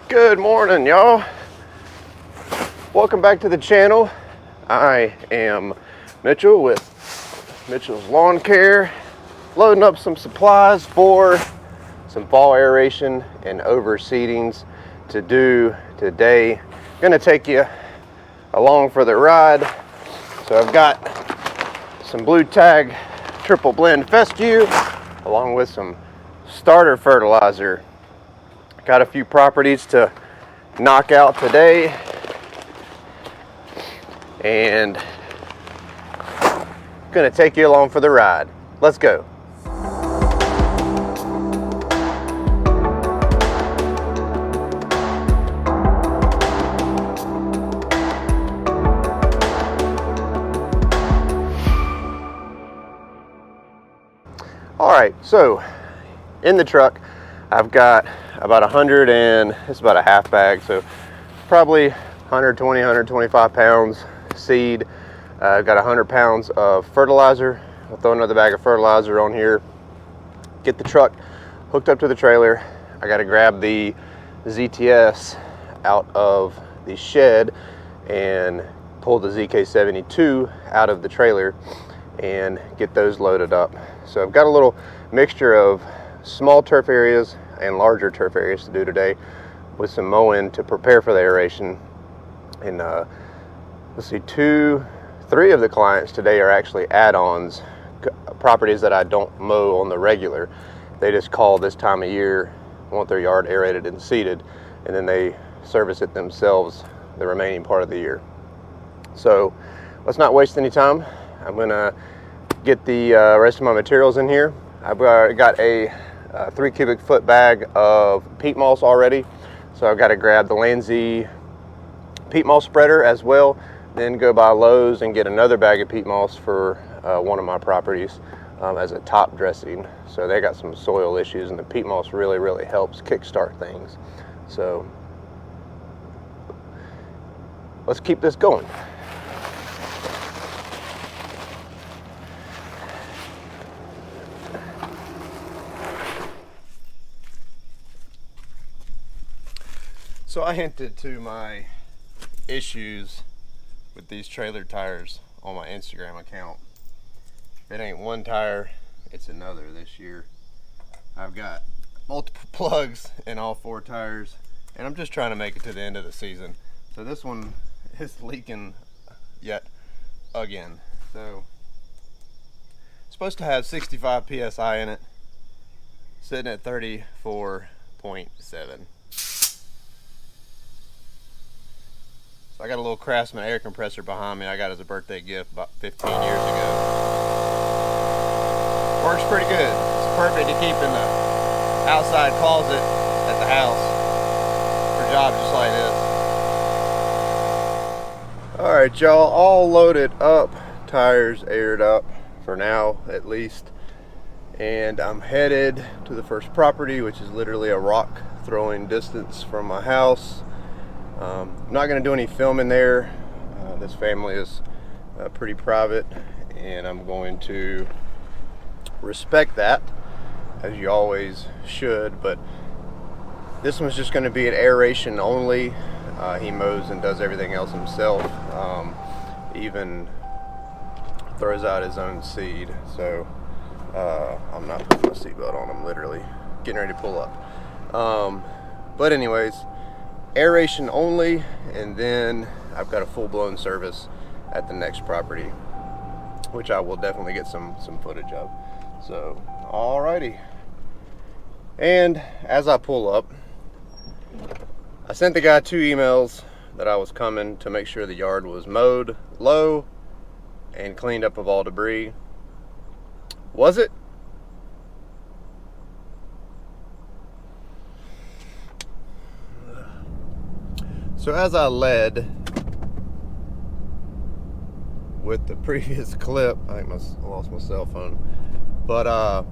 Good morning, y'all. Welcome back to the channel. I am Mitchell with Mitchell's Lawn Care, loading up some supplies for some fall aeration and overseedings to do today. Gonna take you along for the ride. So I've got some Blue Tag triple blend fescue along with some starter fertilizer. Got a few properties to knock out today, and gonna take you along for the ride. Let's go. All right, so in the truck I've got about 100 and it's about a half bag, so probably 120, 125 pounds seed. I've got 100 pounds of fertilizer. I'll throw another bag of fertilizer on here, get the truck hooked up to the trailer. I got to grab the ZTS out of the shed and pull the ZK72 out of the trailer and get those loaded up. So I've got a little mixture of small turf areas and larger turf areas to do today with some mowing to prepare for the aeration. And let's see, 3 of the clients today are actually add-ons, properties that I don't mow on the regular. They just call this time of year, want their yard aerated and seeded, and then they service it themselves the remaining part of the year. So let's not waste any time. I'm gonna get the rest of my materials in here. I've got a 3 cubic foot bag of peat moss already, so I've got to grab the Landzie peat moss spreader as well, then go by Lowe's and get another bag of peat moss for one of my properties as a top dressing. So they got some soil issues, and the peat moss really helps kickstart things. So let's keep this going. So I hinted to my issues with these trailer tires on my Instagram account. If it ain't one tire, it's another this year. I've got multiple plugs in all 4 tires, and I'm just trying to make it to the end of the season. So this one is leaking yet again. So it's supposed to have 65 PSI in it, sitting at 34.7. So I got a little Craftsman air compressor behind me I got as a birthday gift about 15 years ago. Works pretty good. It's perfect to keep in the outside closet at the house for jobs just like this. Alright y'all, all loaded up, tires aired up for now at least. And I'm headed to the first property, which is literally a rock throwing distance from my house. I'm not going to do any filming there. This family is pretty private, and I'm going to respect that, as you always should. But this one's just going to be an aeration only. He mows and does everything else himself, even throws out his own seed. So I'm not putting my seatbelt on. I'm literally getting ready to pull up. But anyways, aeration only, and then I've got a full-blown service at the next property, which I will definitely get some footage of. So alrighty, and as I pull up, I sent the guy 2 emails that I was coming to make sure the yard was mowed low and cleaned up of all debris. Was it? So as I led with the previous clip, I think I lost my cell phone, but I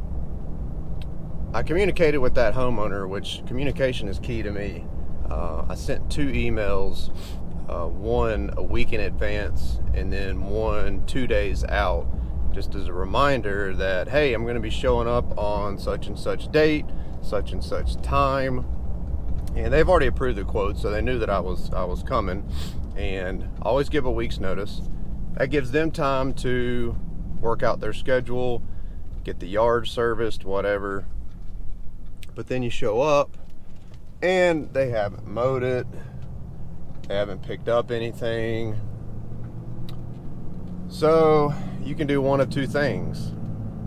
communicated with that homeowner, which communication is key to me. I sent 2 emails, one a week in advance and then one 2 days out, just as a reminder that, hey, I'm going to be showing up on such and such date, such and such time, and they've already approved the quote, so they knew that I was coming. And always give a week's notice. That gives them time to work out their schedule, get the yard serviced, whatever. But then you show up and they haven't mowed it, they haven't picked up anything. So you can do one of two things.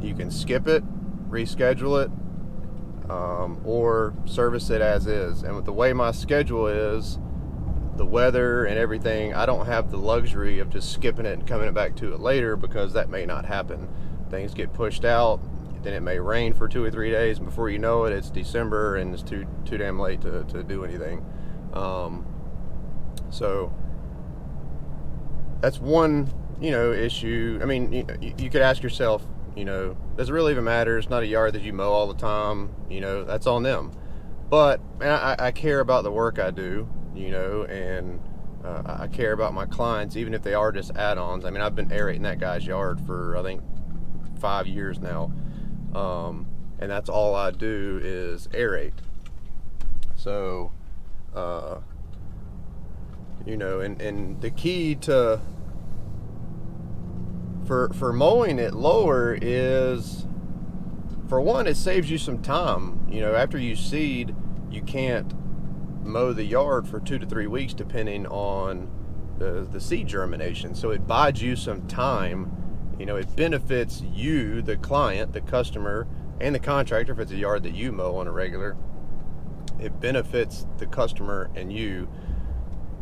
You can skip it, reschedule it, or service it as is. And with the way my schedule is, the weather and everything, I don't have the luxury of just skipping it and coming back to it later, because that may not happen. Things get pushed out, then it may rain for 2 or 3 days, and before you know it, it's December and it's too damn late to do anything. So that's one, issue. I mean, you could ask yourself, does it really even matter? It's not a yard that you mow all the time. That's on them. But man, I care about the work I do, and I care about my clients, even if they are just add-ons. I mean, I've been aerating that guy's yard for, I think, 5 years now. And that's all I do is aerate. So, and the key to for mowing it lower is, for one, it saves you some time. After you seed, you can't mow the yard for 2 to 3 weeks depending on the seed germination. So it buys you some time. It benefits you, the client, the customer, and the contractor if it's a yard that you mow on a regular. It benefits the customer and you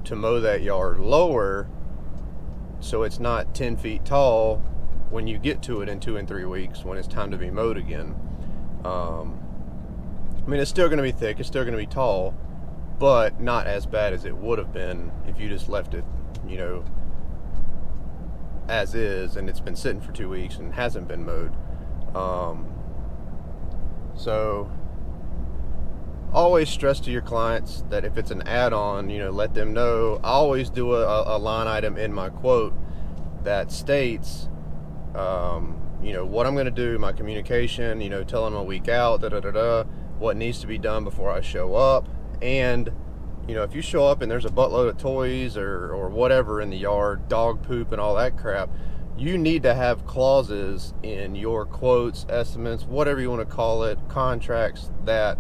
to mow that yard lower, so it's not 10 feet tall when you get to it in 2 and 3 weeks when it's time to be mowed again. I mean, it's still going to be thick, it's still going to be tall, but not as bad as it would have been if you just left it, as is, and it's been sitting for 2 weeks and hasn't been mowed. So always stress to your clients that if it's an add-on, let them know. I always do a line item in my quote that states, what I'm going to do, my communication, tell them a week out, what needs to be done before I show up. And if you show up and there's a buttload of toys or whatever in the yard, dog poop and all that crap, you need to have clauses in your quotes, estimates, whatever you want to call it, contracts, that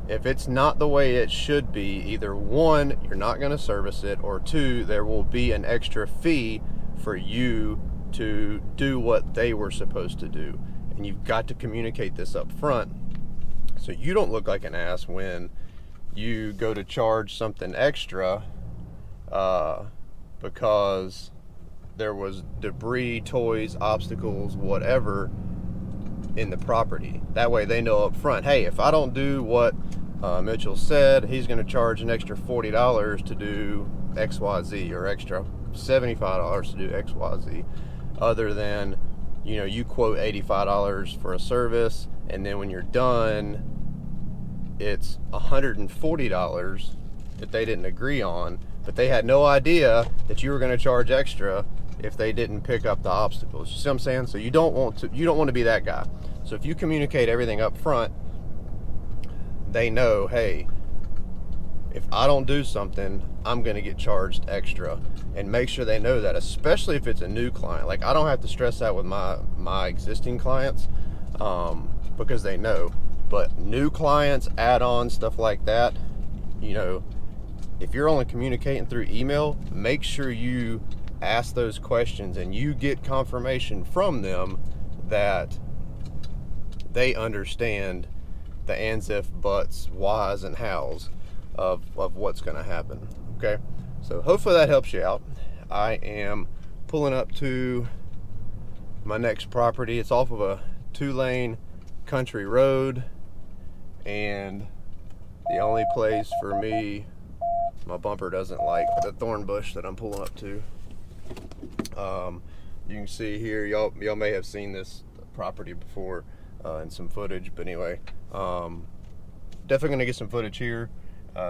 if it's not the way it should be, either one, you're not going to service it, or two, there will be an extra fee for you to do what they were supposed to do. And you've got to communicate this up front so you don't look like an ass when you go to charge something extra because there was debris, toys, obstacles, whatever in the property. That way they know up front, hey, if I don't do what Mitchell said, he's going to charge an extra $40 to do XYZ, or extra $75 to do XYZ, other than, you quote $85 for a service, and then when you're done, it's $140 that they didn't agree on, but they had no idea that you were going to charge extra if they didn't pick up the obstacles. You see what I'm saying? So you don't want to be that guy. So if you communicate everything up front, they know, hey, if I don't do something, I'm going to get charged extra. And make sure they know that, especially if it's a new client. Like, I don't have to stress that with my existing clients because they know. But new clients, add-ons, stuff like that, if you're only communicating through email, make sure you ask those questions and you get confirmation from them that they understand the ands, if, buts, whys, and hows of what's going to happen. Okay, so hopefully that helps you out. I am pulling up to my next property. It's off of a 2-lane country road, and the only place for me my bumper doesn't like the thorn bush that I'm pulling up to. You can see here, y'all may have seen this property before in some footage, but anyway, definitely gonna get some footage here.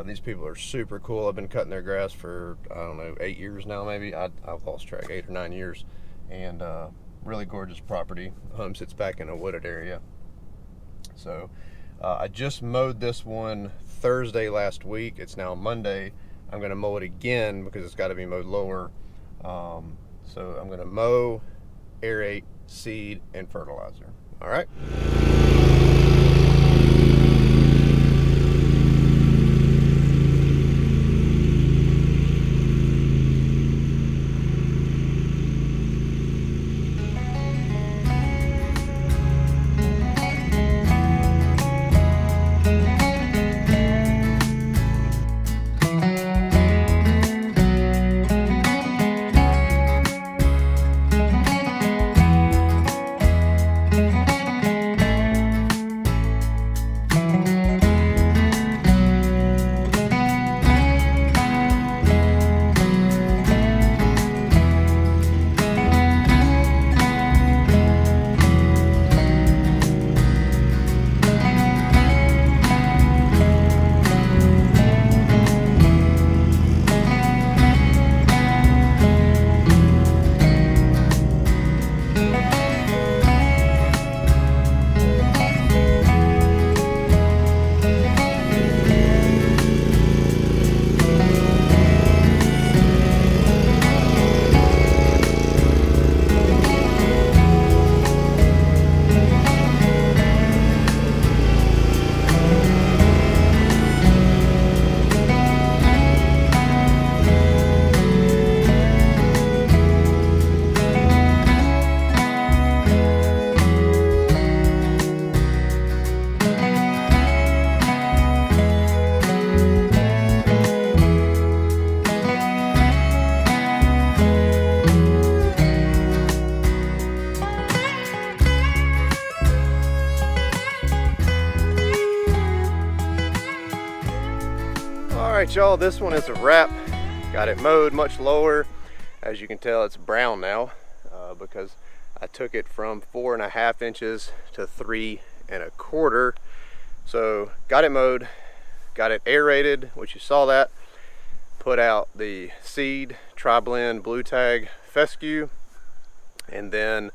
These people are super cool. I've been cutting their grass for, I don't know, 8 years now, maybe. I've lost track, 8 or 9 years. And really gorgeous property. Home sits back in a wooded area. So I just mowed this one Thursday last week. It's now Monday. I'm going to mow it again because it's got to be mowed lower. So I'm going to mow, aerate, seed, and fertilizer. All right. Alright y'all, this one is a wrap. Got it mowed much lower. As you can tell, it's brown now because I took it from 4.5 inches to 3 1/4. So got it mowed, got it aerated, which you saw that. Put out the seed, tri-blend, blue tag, fescue, and then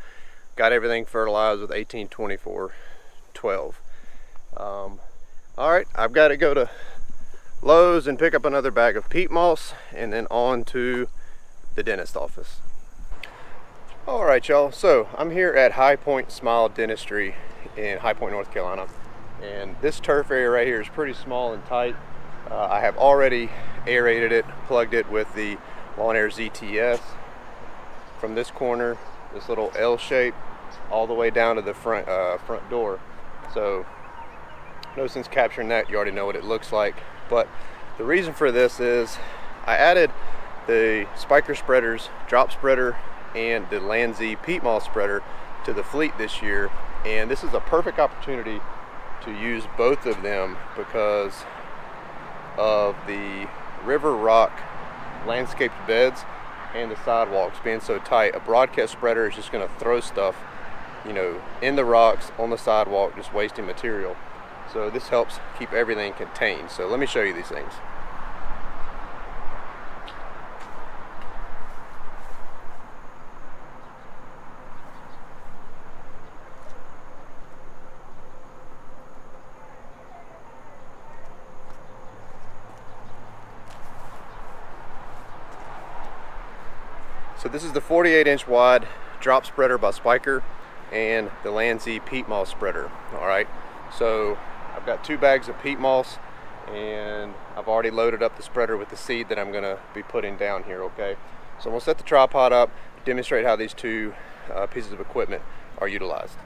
got everything fertilized with 18-24-12. Alright, I've got to go to Lowe's and pick up another bag of peat moss and then on to the dentist office. Alright y'all, so I'm here at High Point Smile Dentistry in High Point, North Carolina, and this turf area right here is pretty small and tight. I have already aerated it, plugged it with the Lawnaire ZTS from this corner, this little L shape, all the way down to the front door. So no sense capturing that, you already know what it looks like. But the reason for this is I added the Spyker Spreaders drop spreader and the Landzie peat moss spreader to the fleet this year, and this is a perfect opportunity to use both of them because of the river rock landscaped beds and the sidewalks being so tight. A broadcast spreader is just going to throw stuff, you know, in the rocks, on the sidewalk, just wasting material. So this helps keep everything contained. So let me show you these things. So this is the 48-inch wide drop spreader by Spyker and the Landzie peat moss spreader. All right, so I've got 2 bags of peat moss, and I've already loaded up the spreader with the seed that I'm going to be putting down here. Okay, so I'm going to set the tripod up, demonstrate how these 2 pieces of equipment are utilized.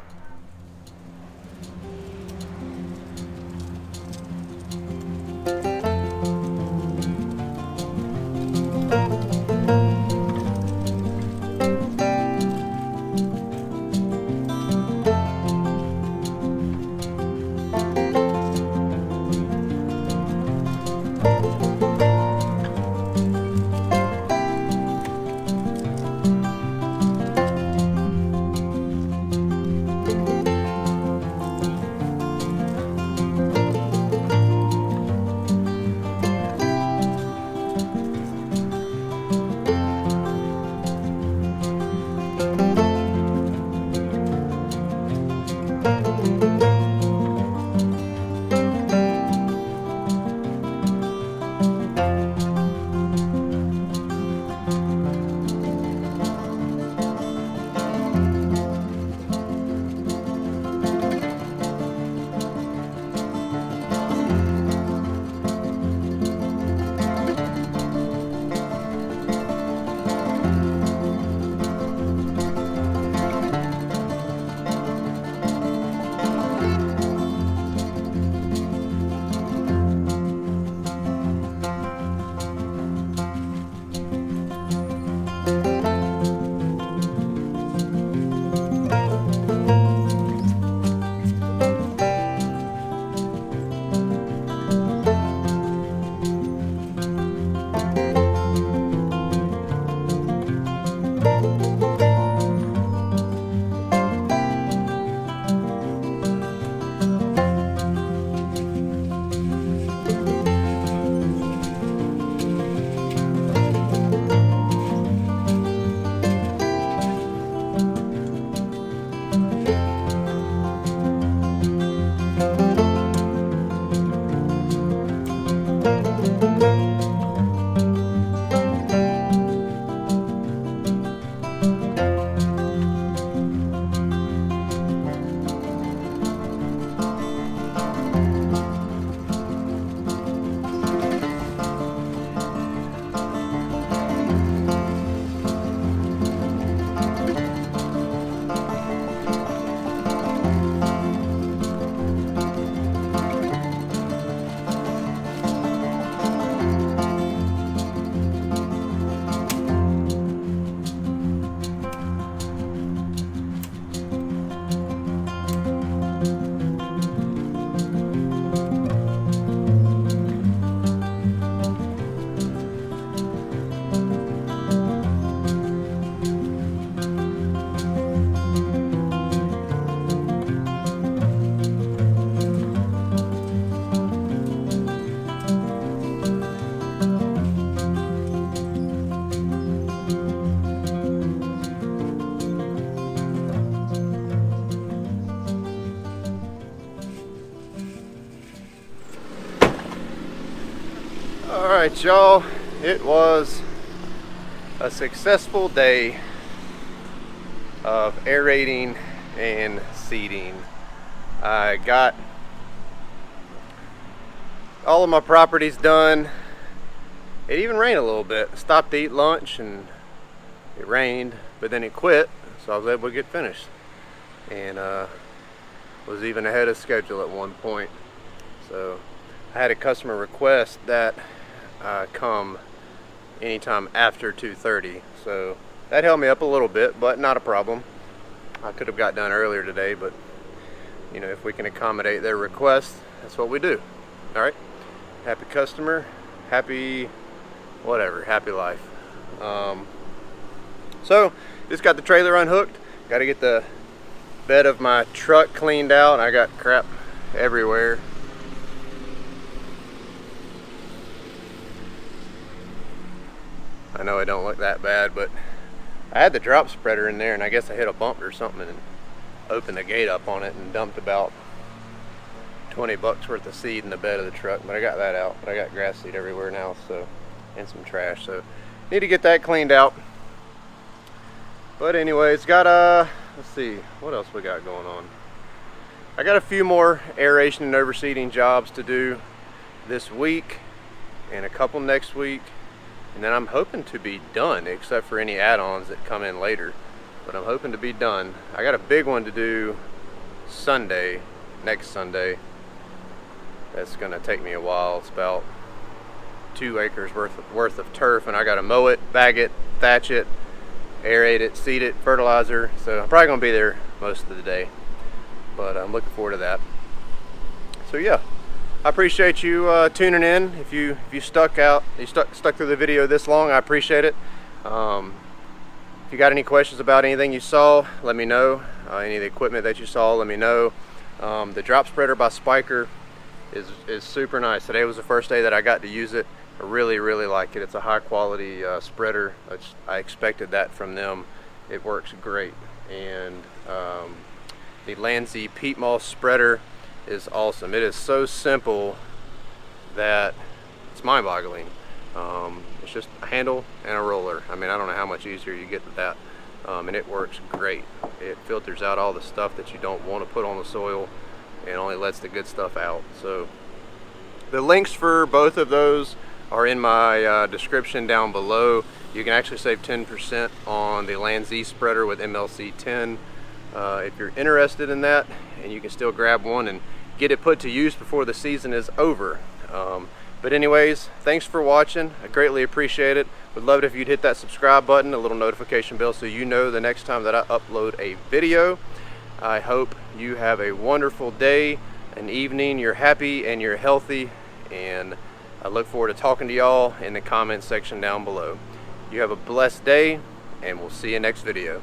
Alright y'all, it was a successful day of aerating and seeding. I got all of my properties done. It even rained a little bit. Stopped to eat lunch and it rained, but then it quit, so I was able to get finished. And was even ahead of schedule at one point. So I had a customer request that come anytime after 2:30, so that held me up a little bit, but not a problem. I could have got done earlier today, but you know, if we can accommodate their request, that's what we do. All right, happy customer, happy whatever, happy life. So just got the trailer unhooked. Got to get the bed of my truck cleaned out. I got crap everywhere. I know it don't look that bad, but I had the drop spreader in there, and I guess I hit a bump or something and opened the gate up on it and dumped about 20 bucks worth of seed in the bed of the truck. But I got that out. But I got grass seed everywhere now, so, and some trash, so need to get that cleaned out. But anyways, got let's see what else we got going on. I got a few more aeration and overseeding jobs to do this week and a couple next week, and then I'm hoping to be done, except for any add-ons that come in later. But I'm hoping to be done. I got a big one to do Sunday, next Sunday. That's gonna take me a while. It's about 2 acres worth of turf, and I gotta mow it, bag it, thatch it, aerate it, seed it, fertilizer. So I'm probably gonna be there most of the day, but I'm looking forward to that. So yeah, I appreciate you tuning in. If you stuck through the video this long, I appreciate it. If you got any questions about anything you saw, let me know. Any of the equipment that you saw, let me know. The drop spreader by Spyker is super nice. Today was the first day that I got to use it. I really like it. It's a high quality spreader. I expected that from them. It works great. And the Landzie peat moss spreader is awesome. It is so simple that it's mind-boggling. It's just a handle and a roller. I mean, I don't know how much easier you get with that. And it works great. It filters out all the stuff that you don't want to put on the soil and only lets the good stuff out. So the links for both of those are in my description down below. You can actually save 10% on the Landzie spreader with MLC 10 if you're interested in that, and you can still grab one and get it put to use before the season is over. But anyways, thanks for watching. I greatly appreciate it. Would love it if you'd hit that subscribe button, a little notification bell, so you know the next time that I upload a video. I hope you have a wonderful day, an evening, you're happy and you're healthy, and I look forward to talking to y'all in the comment section down below. You have a blessed day, and we'll see you next video.